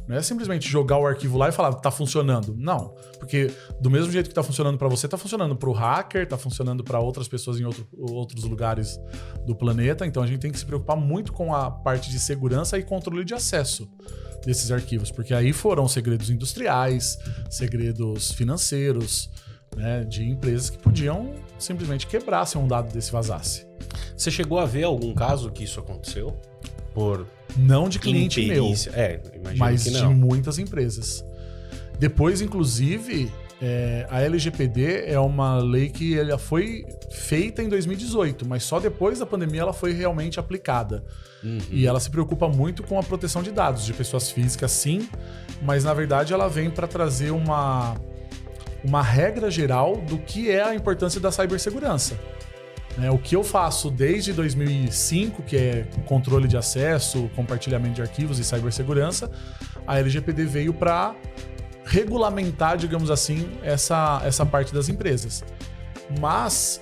Não é simplesmente jogar o arquivo lá e falar, tá funcionando. Não, porque do mesmo jeito que tá funcionando para você, tá funcionando para o hacker, tá funcionando para outras pessoas em outros lugares do planeta. Então a gente tem que se preocupar muito com a parte de segurança e controle de acesso desses arquivos, porque aí foram segredos industriais, segredos financeiros, né, de empresas que podiam simplesmente quebrar se um dado desse vazasse. Você chegou a ver algum caso que isso aconteceu? Não de cliente imperícia. meu, mas que de não. muitas empresas. Depois, inclusive, a LGPD é uma lei que ela foi feita em 2018, mas só depois da pandemia ela foi realmente aplicada. E ela se preocupa muito com a proteção de dados de pessoas físicas, sim, mas na verdade ela vem para trazer uma regra geral do que é a importância da cibersegurança. O que eu faço desde 2005, que é controle de acesso, compartilhamento de arquivos e cibersegurança, a LGPD veio para regulamentar, digamos assim, essa parte das empresas. Mas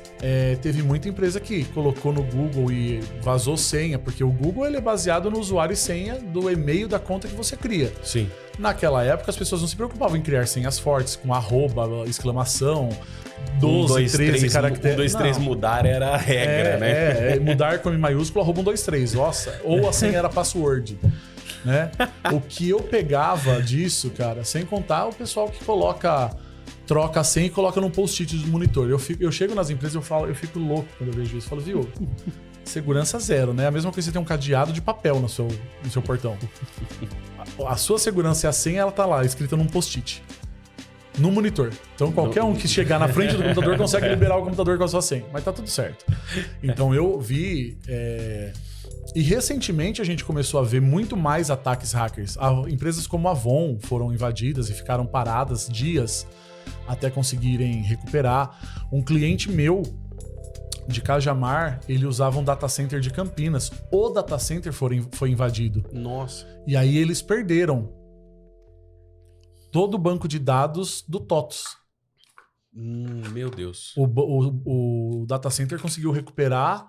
teve muita empresa que colocou no Google e vazou senha, porque o Google ele é baseado no usuário e senha do e-mail da conta que você cria. Sim. Naquela época, as pessoas não se preocupavam em criar senhas fortes, com arroba, exclamação, 12, 13 caracteres. 1, 2, 3 mudar era a regra, né? Mudar com M maiúsculo, arroba 1, 2, 3. Nossa, ou a senha era password. Né? O que eu pegava disso, cara, sem contar o pessoal que troca a senha e coloca num post-it do monitor. Eu chego nas empresas eu fico louco quando eu vejo isso. Eu falo, viu, segurança zero, né? A mesma coisa que você tem um cadeado de papel no seu portão. A sua segurança e a senha, ela tá lá, escrita num post-it. No monitor. Então qualquer um que chegar na frente do computador consegue liberar o computador com a sua senha. Mas tá tudo certo. Então eu vi... E recentemente a gente começou a ver muito mais ataques hackers. Empresas como a Avon foram invadidas e ficaram paradas dias até conseguirem recuperar. Um cliente meu de Cajamar, ele usava um data center de Campinas. O data center foi invadido. Nossa. E aí eles perderam todo o banco de dados do TOTOS. Meu Deus. O data center conseguiu recuperar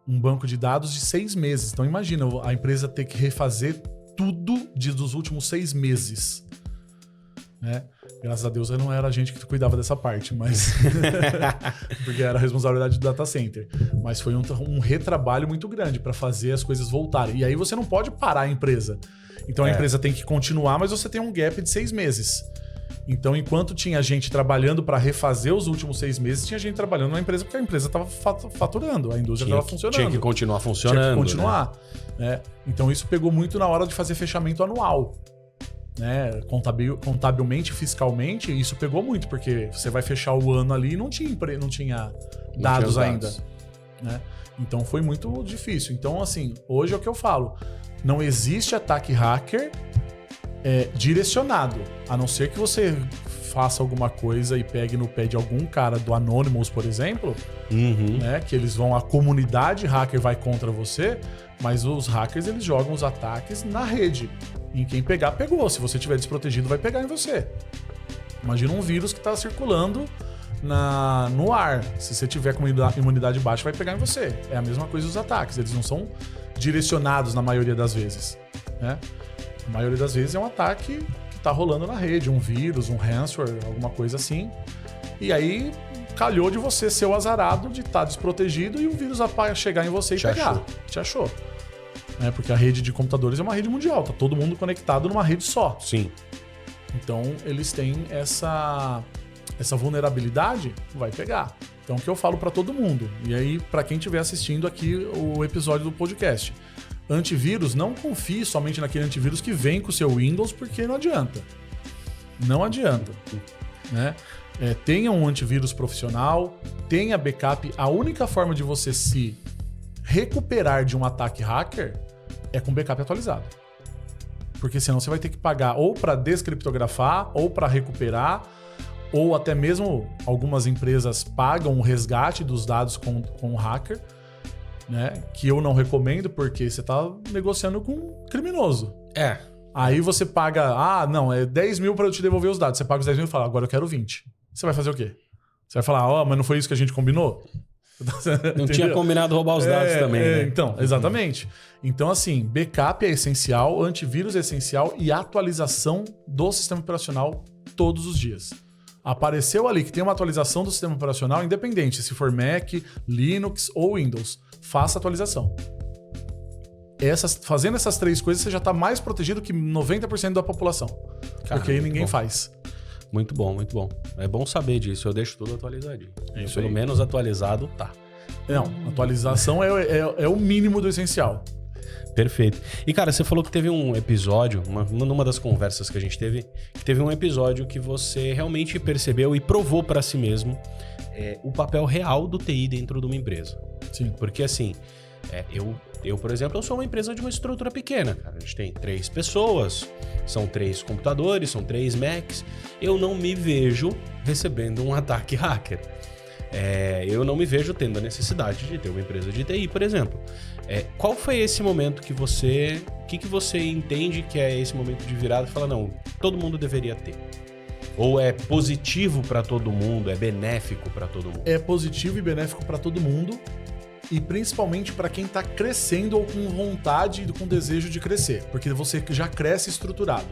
um banco de dados de 6 meses. Então imagina a empresa ter que refazer tudo dos últimos 6 meses. Né? Graças a Deus não era a gente que cuidava dessa parte, mas porque era a responsabilidade do data center. Mas foi um retrabalho muito grande para fazer as coisas voltarem. E aí você não pode parar a empresa. Então a empresa tem que continuar, mas você tem um gap de 6 meses. Então, enquanto tinha gente trabalhando para refazer os últimos 6 meses, tinha gente trabalhando na empresa porque a empresa estava faturando, a indústria estava funcionando. Tinha que continuar funcionando. Tinha que continuar. Né? Então, isso pegou muito na hora de fazer fechamento anual. Né? Contabilmente, fiscalmente, isso pegou muito, porque você vai fechar o ano ali e não tinha dados ainda. Né? Então, foi muito difícil. Então, assim, hoje é o que eu falo. Não existe ataque hacker direcionado, a não ser que você faça alguma coisa e pegue no pé de algum cara do Anonymous, por exemplo, né, que a comunidade hacker vai contra você, mas os hackers eles jogam os ataques na rede. Em quem pegar, pegou. Se você estiver desprotegido, vai pegar em você. Imagina um vírus que está circulando no ar. Se você tiver com imunidade baixa, vai pegar em você. É a mesma coisa os ataques. Eles não são direcionados na maioria das vezes. Né? A maioria das vezes é um ataque que tá rolando na rede, um vírus, um ransomware, alguma coisa assim. E aí calhou de você ser o azarado de estar desprotegido e o vírus chegar em você e pegar. Te achou. Porque a rede de computadores é uma rede mundial, tá todo mundo conectado numa rede só. Sim. Então eles têm essa vulnerabilidade, vai pegar. Então o que eu falo para todo mundo, e aí para quem estiver assistindo aqui o episódio do podcast, antivírus, não confie somente naquele antivírus que vem com o seu Windows, porque não adianta. Não adianta. Né? Tenha um antivírus profissional, tenha backup. A única forma de você se recuperar de um ataque hacker é com backup atualizado. Porque senão você vai ter que pagar ou para descriptografar, ou para recuperar, ou até mesmo algumas empresas pagam o resgate dos dados com o hacker. Né? Que eu não recomendo porque você tá negociando com um criminoso. Aí você paga, não, é 10 mil para eu te devolver os dados. Você paga os 10 mil e fala, agora eu quero 20. Você vai fazer o quê? Você vai falar, mas não foi isso que a gente combinou? Não tinha combinado roubar os dados também, né? Então, exatamente. Então, assim, backup é essencial, antivírus é essencial e atualização do sistema operacional todos os dias. Apareceu ali que tem uma atualização do sistema operacional, independente se for Mac, Linux ou Windows, faça atualização. Fazendo essas 3 coisas, você já está mais protegido que 90% da população. Porque aí ninguém faz. Muito bom, muito bom. É bom saber disso, eu deixo tudo atualizadinho. Pelo menos atualizado tá. Não, atualização é o mínimo do essencial. Perfeito. E, cara, você falou que teve um episódio, numa das conversas que a gente teve, que teve um episódio que você realmente percebeu e provou para si mesmo o papel real do TI dentro de uma empresa. Sim. Porque, assim, eu, por exemplo, eu sou uma empresa de uma estrutura pequena, cara. A gente tem 3 pessoas, são 3 computadores, são 3 Macs. Eu não me vejo recebendo um ataque hacker. Eu não me vejo tendo a necessidade de ter uma empresa de TI, por exemplo. Qual foi esse momento que você... O que você entende que é esse momento de virada e fala, não, todo mundo deveria ter? Ou é positivo para todo mundo, é benéfico para todo mundo? É positivo e benéfico para todo mundo e principalmente para quem está crescendo ou com vontade e com desejo de crescer, porque você já cresce estruturado.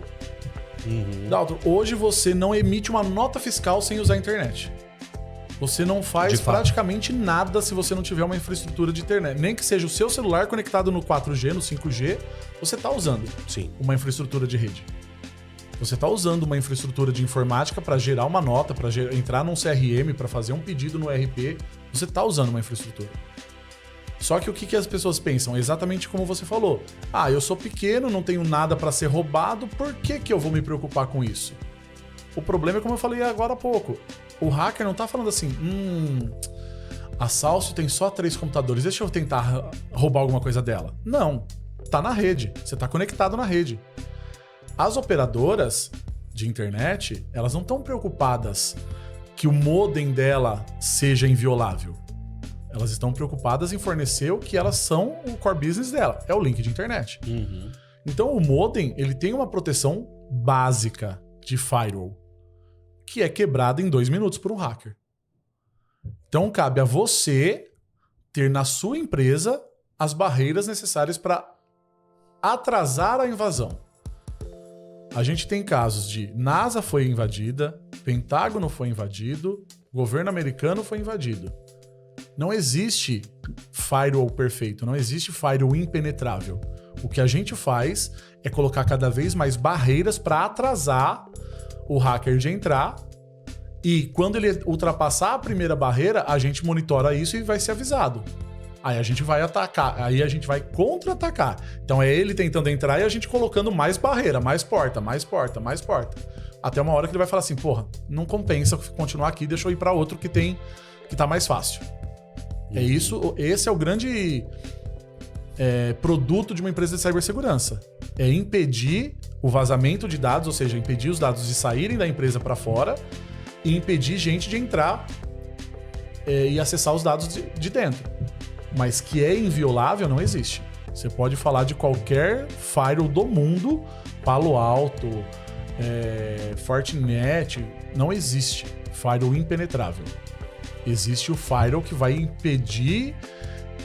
Dalton, hoje você não emite uma nota fiscal sem usar a internet. Você não faz praticamente nada se você não tiver uma infraestrutura de internet. Nem que seja o seu celular conectado no 4G, no 5G, você está usando uma infraestrutura de rede. Você está usando uma infraestrutura de informática para gerar uma nota, para entrar num CRM, para fazer um pedido no ERP. Você está usando uma infraestrutura. Só que o que as pessoas pensam? Exatamente como você falou. Eu sou pequeno, não tenho nada para ser roubado, por que eu vou me preocupar com isso? O problema é como eu falei agora há pouco. O hacker não tá falando assim, a Salcio tem só 3 computadores, deixa eu tentar roubar alguma coisa dela. Não, tá na rede, você tá conectado na rede. As operadoras de internet, elas não estão preocupadas que o modem dela seja inviolável. Elas estão preocupadas em fornecer o que elas são, o core business dela, é o link de internet. Então o modem, ele tem uma proteção básica de firewall, que é quebrada em 2 minutos por um hacker. Então cabe a você ter na sua empresa as barreiras necessárias para atrasar a invasão. A gente tem casos de NASA foi invadida, Pentágono foi invadido, governo americano foi invadido. Não existe firewall perfeito, não existe firewall impenetrável. O que a gente faz é colocar cada vez mais barreiras para atrasar o hacker de entrar, e quando ele ultrapassar a primeira barreira, a gente monitora isso e vai ser avisado. Aí a gente vai atacar, aí a gente vai contra-atacar. Então é ele tentando entrar e a gente colocando mais barreira, mais porta, mais porta, mais porta. Até uma hora que ele vai falar assim, porra, não compensa continuar aqui, deixa eu ir para outro que tá mais fácil. É isso, esse é o grande produto de uma empresa de cibersegurança. É impedir o vazamento de dados, ou seja, impedir os dados de saírem da empresa para fora e impedir gente de entrar e acessar os dados de dentro. Mas que é inviolável, não existe. Você pode falar de qualquer firewall do mundo, Palo Alto, Fortinet, não existe firewall impenetrável. Existe o firewall que vai impedir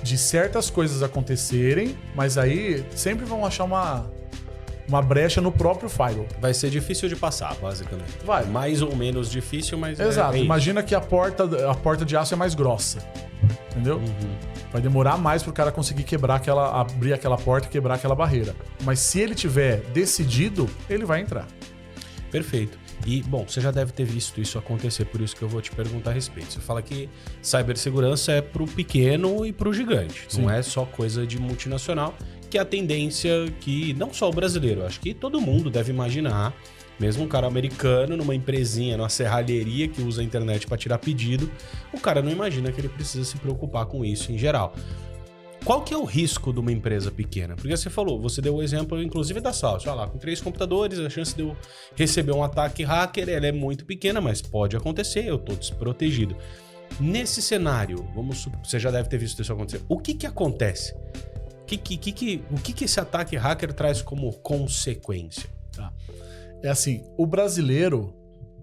de certas coisas acontecerem, mas aí sempre vão achar uma brecha no próprio firewall. Vai ser difícil de passar, basicamente. Vai. Mais ou menos difícil, mas... Exato. Imagina que a porta de aço é mais grossa. Entendeu? Vai demorar mais pro cara conseguir abrir aquela porta e quebrar aquela barreira. Mas se ele tiver decidido, ele vai entrar. Perfeito. E, bom, você já deve ter visto isso acontecer, por isso que eu vou te perguntar a respeito. Você fala que cibersegurança é pro pequeno e pro gigante. Sim. Não é só coisa de multinacional, que é a tendência que não só o brasileiro, acho que todo mundo deve imaginar, mesmo um cara americano numa empresinha, numa serralheria que usa a internet para tirar pedido, o cara não imagina que ele precisa se preocupar com isso em geral. Qual que é o risco de uma empresa pequena? Porque você deu o exemplo, inclusive, da Salcio. Olha lá, com 3 computadores, a chance de eu receber um ataque hacker, ela é muito pequena, mas pode acontecer, eu estou desprotegido. Nesse cenário, você já deve ter visto isso acontecer. O que acontece? O que esse ataque hacker traz como consequência? Tá. É assim, o brasileiro,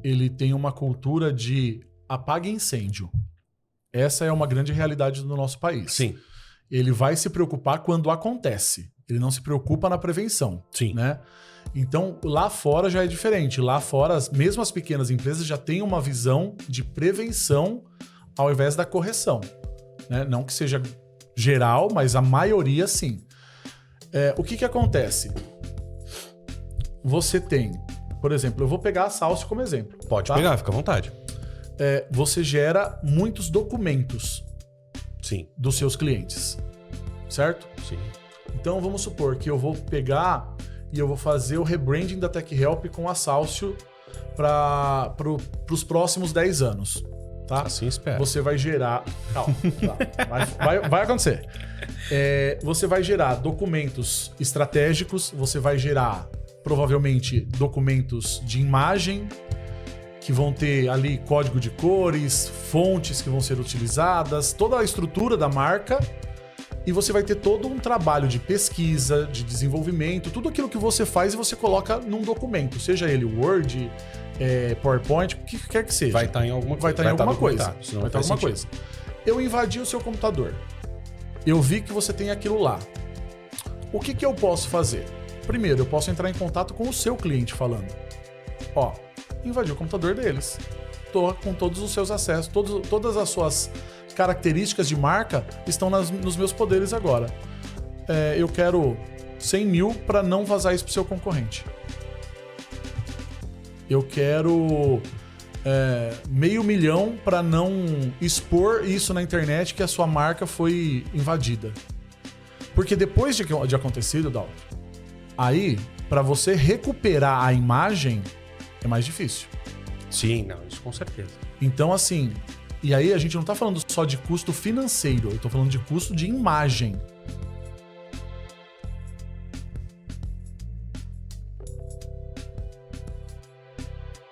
ele tem uma cultura de apaga incêndio. Essa é uma grande realidade do nosso país. Sim. Ele vai se preocupar quando acontece. Ele não se preocupa na prevenção. Sim. Né? Então, lá fora já é diferente. Lá fora, mesmo as pequenas empresas já têm uma visão de prevenção ao invés da correção. Né? Não que seja geral, mas a maioria sim. O que acontece? Você tem, por exemplo, eu vou pegar a Salcio como exemplo. Pode tá? pegar, fica à vontade. Você gera muitos documentos Sim. dos seus clientes, certo? Sim. Então vamos supor que eu vou pegar e eu vou fazer o rebranding da TechHelp com a Salcio para os próximos 10 anos. Tá? Assim espero. Você vai gerar... Calma, tá. vai acontecer. Você vai gerar documentos estratégicos, você vai gerar provavelmente documentos de imagem, que vão ter ali código de cores, fontes que vão ser utilizadas, toda a estrutura da marca, e você vai ter todo um trabalho de pesquisa, de desenvolvimento, tudo aquilo que você faz e você coloca num documento, seja ele Word, PowerPoint, o que quer que seja. Vai estar em alguma coisa. Vai estar em alguma coisa. Vai estar em alguma coisa. Eu invadi o seu computador. Eu vi que você tem aquilo lá. O que eu posso fazer? Primeiro, eu posso entrar em contato com o seu cliente falando: ó, invadi o computador deles. Tô com todos os seus acessos, todas as suas características de marca estão nos meus poderes agora. Eu quero 100 mil para não vazar isso pro seu concorrente. Eu quero $500 mil para não expor isso na internet que a sua marca foi invadida. Porque depois de acontecido, Dalton, aí, para você recuperar a imagem, é mais difícil. Sim, não, isso com certeza. Então, assim, e aí a gente não tá falando só de custo financeiro, eu tô falando de custo de imagem.